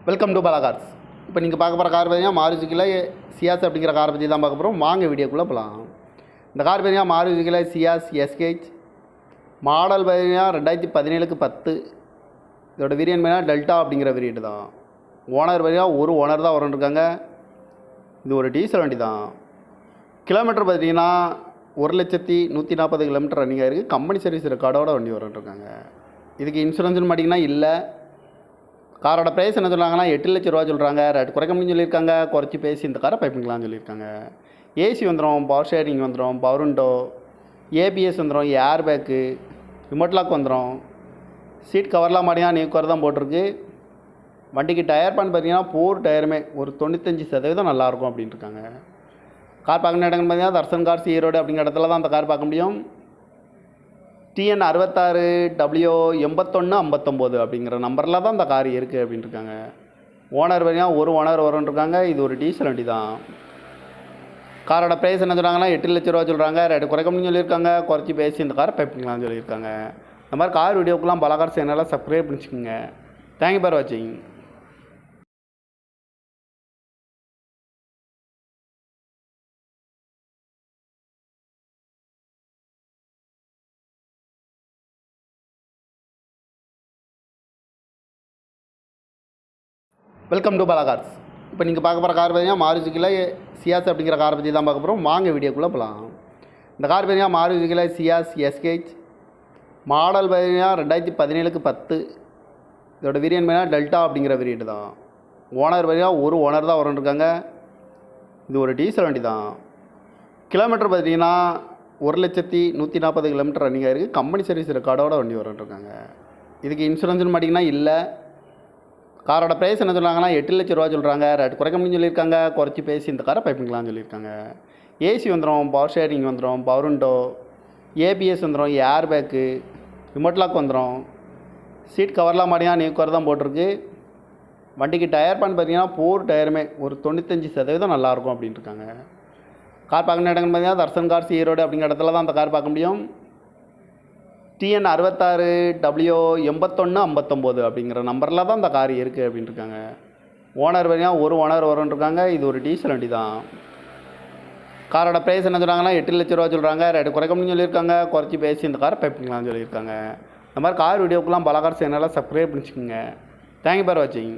Welcome to Bala cars. இப்போ நீங்கள் பார்க்க போகிற கார் பார்த்தீங்கன்னா மாருதிக்குள்ள சியாஸ் அப்படிங்கிற காரை பற்றி தான் பார்க்க போகிறோம். வாங்க வீடியோக்குள்ளே போகலாம். இந்த கார் பார்த்தீங்கன்னா மாருதிக்குள்ள சியாஸ் எஸ்கேச் மாடல் பார்த்தீங்கன்னா 2017க்கு 10. இதோட வேரியன்ட் பார்த்தீங்கன்னா டெல்டா அப்படிங்கிற வேரியன்ட் தான். ஓனர் பார்த்தீங்கன்னா ஒரு ஓனர் தான் வரன்ட்ருக்காங்க. இது ஒரு டீசல் வண்டி தான். கிலோமீட்டர் பார்த்தீங்கன்னா 1,140,000 கிலோமீட்டர் ரன்னிங் ஆகிருக்கு. கம்பெனி சர்வீஸ் ரெக்கார்டோட வண்டி வரன்ட்ருக்காங்க. இதுக்கு இன்சூரன்ஸ்னு பார்த்தீங்கன்னா இல்லை. காரோட ப்ரைஸ் என்ன சொல்கிறாங்கன்னா 8 லட்ச ரூபா சொல்கிறாங்க. ரேட் குறைக்க முடியும்னு சொல்லியிருக்காங்க. குறைச்சி பேசி இந்த காரை பைப்பிங்களான்னு சொல்லியிருக்காங்க. ஏசி வந்துடும், பவர் ஷேரிங் வந்துடும், பவர் விண்டோ, ஏபிஎஸ் வந்துடும், ஏர் பேக்கு, ரிமோட் லாக் வந்துடும். சீட் கவர்லாம் மாட்டிங்கன்னா நியூ கவர் தான் போட்டிருக்கு. வண்டிக்கு டயர் பேன் பார்த்தீங்கன்னா 4 டயருமே ஒரு 95% நல்லாயிருக்கும் அப்படின்ட்டு இருக்காங்க. கார் பார்க்கணும் இடங்கன்னு பார்த்தீங்கன்னா தர்சன் கார்ஸ் ஈரோடு அப்படிங்கிற இடத்துல தான் அந்த கார் பார்க்க முடியும். TN 66W8159 அப்படிங்கிற நம்பரில் தான் இந்த கார் இருக்குது அப்படின்ட்டு இருக்காங்க. ஓனர் பார்த்தீங்கன்னா ஒரு ஓனர் வரும்ன்ருக்காங்க. இது ஒரு டீசல் வண்டி தான். காரோட ப்ரைஸ் என்ன சொல்கிறாங்கன்னா 8 லட்ச ரூபா சொல்கிறாங்க. ரேட்டு குறைக்க முடியும்னு சொல்லியிருக்காங்க. குறைச்சி பேசி இந்த காரை பைப்பிங்களான்னு சொல்லியிருக்காங்க. இந்த மாதிரி கார் வீடியோக்கெலாம் பாலா கார்ஸ் சேனலை சப்ஸ்கிரைப் பண்ணிச்சுக்கோங்க. தேங்க்யூ ஃபார் வாட்சிங். Welcome to Bala cars. இப்போ நீங்கள் பார்க்க போகிற கார் பார்த்தீங்கன்னா மாருதிக்குள்ள சியாஸ் அப்படிங்கிற காரை பற்றி தான் பார்க்க போகிறோம். வாங்க வீடியோக்குள்ளே போகலாம். இந்த கார் பார்த்தீங்கன்னா மாருதிக்குள்ள சியாஸ் எஸ்கேச் மாடல் பார்த்தீங்கன்னா 2017க்கு 10. இதோட வேரியன்ட் பார்த்தீங்கன்னா டெல்டா அப்படிங்கிற வேரியன்ட் தான். ஓனர் பார்த்தீங்கன்னா ஒரு ஓனர் தான் வரன்ட்ருக்காங்க. இது ஒரு டீசல் வண்டி தான். கிலோமீட்டர் பார்த்தீங்கன்னா 1,140,000 கிலோமீட்டர் ரன்னிங் ஆகிருக்கு. கம்பெனி சர்வீஸ் ரெக்கார்டோட வண்டி வரன்ட்ருக்காங்க. இதுக்கு இன்சூரன்ஸ்னு பார்த்தீங்கன்னா இல்லை. காரோட ப்ரைஸ் என்ன சொல்கிறாங்கன்னா 8 லட்ச ரூபா சொல்கிறாங்க. ரேட் குறைக்க முடியும்னு சொல்லியிருக்காங்க. குறைச்சி பேசி இந்த காரை பைப்பிங்களான்னு சொல்லியிருக்காங்க. ஏசி வந்துடும், பவர் ஷேரிங் வந்துடும், பவர் விண்டோ, ஏபிஎஸ் வந்துடும், ஏர் பேக்கு, ரிமோட் லாக் வந்துடும். சீட் கவர்லாம் மாட்டிங்கன்னா நியூ கவர் தான் போட்டிருக்கு. வண்டிக்கு டயர் பேன் பார்த்தீங்கன்னா 4 டயருமே ஒரு 95% நல்லாயிருக்கும் அப்படின்ட்டு இருக்காங்க. கார் பார்க்கணும் இடங்கன்னு பார்த்தீங்கன்னா தர்சன் கார்ஸ் ஈரோடு அப்படிங்கிற இடத்துல தான் அந்த கார் பார்க்க முடியும். TN 66W8159 அப்படிங்கிற நம்பரில் தான் இந்த கார் இருக்குது அப்படின்ட்டு இருக்காங்க. ஓனர் பார்த்தீங்கன்னா ஒரு ஓனர் வரும்ன்ருக்காங்க. இது ஒரு டீசல் வண்டி தான். காரோட ப்ரைஸ் என்ன சொல்கிறாங்கன்னா 8 லட்ச ரூபா சொல்கிறாங்க. ரேட்டு குறைக்க முடியும்னு சொல்லியிருக்காங்க. குறைச்சி பேசி இந்த காரை பைப்பிங்களான்னு சொல்லியிருக்காங்க. இந்த மாதிரி கார் வீடியோக்கெலாம் பாலா கார்ஸ் சேனலை சப்ஸ்கிரைப் பண்ணிச்சுக்கோங்க. தேங்க்யூ ஃபார் வாட்சிங்.